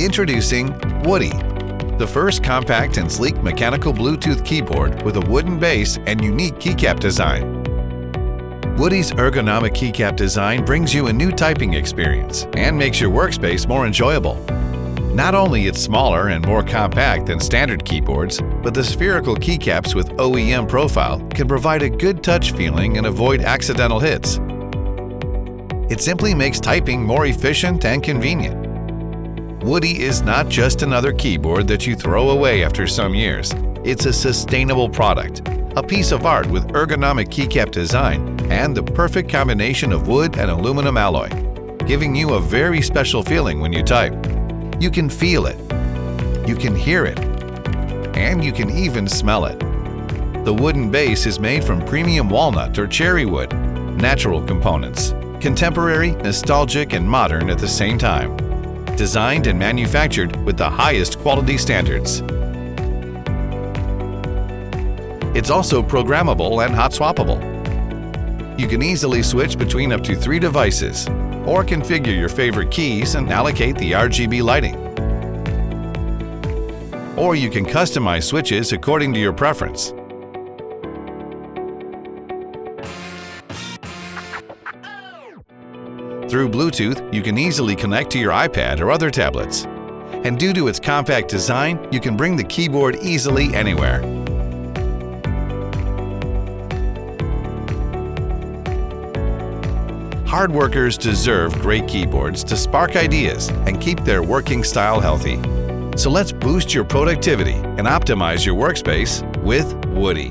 Introducing Woody, the first compact and sleek mechanical Bluetooth keyboard with a wooden base and unique keycap design. Woody's ergonomic keycap design brings you a new typing experience and makes your workspace more enjoyable. Not only it's smaller and more compact than standard keyboards, but the spherical keycaps with OEM profile can provide a good touch feeling and avoid accidental hits. It simply makes typing more efficient and convenient. Woody is not just another keyboard that you throw away after some years. It's a sustainable product, a piece of art with ergonomic keycap design and the perfect combination of wood and aluminum alloy, giving you a very special feeling when you type. You can feel it, you can hear it, and you can even smell it. The wooden base is made from premium walnut or cherry wood, natural components, contemporary, nostalgic, and modern at the same time. Designed and manufactured with the highest quality standards. It's also programmable and hot swappable. You can easily switch between up to 3 devices or configure your favorite keys and allocate the RGB lighting. Or you can customize switches according to your preference. Through Bluetooth, you can easily connect to your iPad or other tablets. And due to its compact design, you can bring the keyboard easily anywhere. Hard workers deserve great keyboards to spark ideas and keep their working style healthy. So let's boost your productivity and optimize your workspace with Woody.